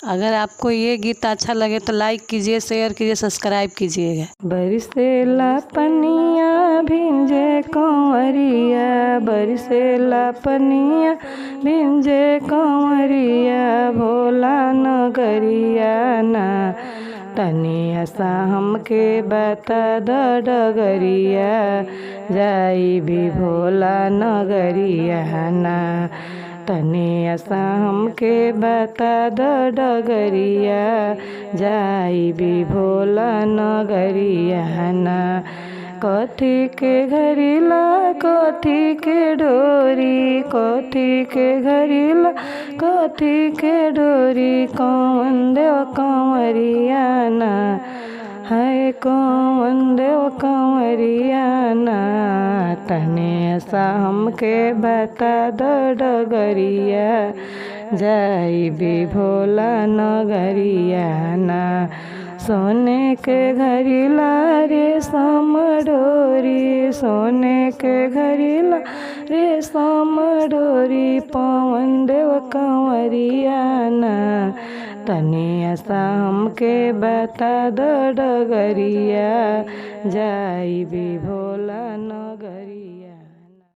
अगर आपको ये गीत अच्छा लगे तो लाइक कीजिए, शेयर कीजिए, सब्सक्राइब कीजिएगा। बरसेला पनिया भिंजे कंवरिया, बरसेला पनिया भिंजे कंवरिया, भोला नगरिया ना तनिया सा हमके बता द डगरिया, जाई भी भोला नगरिया ना तनिया सा हमके बता द डगरिया, जाई भी भोला नगरिया ना। कथी के घरिला कथी के डोरी, कथी के घरिला कथी के डोरी, कौन देव कंवरिया ना है, कौन देव कंवरिया ना तने सा हमके बता द डगरिया, जाई भी भोला नगरिया ना। सोने के घरिला रेशम डोरी, सोने के घरिला रेशम डोरी, पवन देव कंवरिया ना तनिया सा हमके बता द डगरिया, जाई भी भोला नगरिया।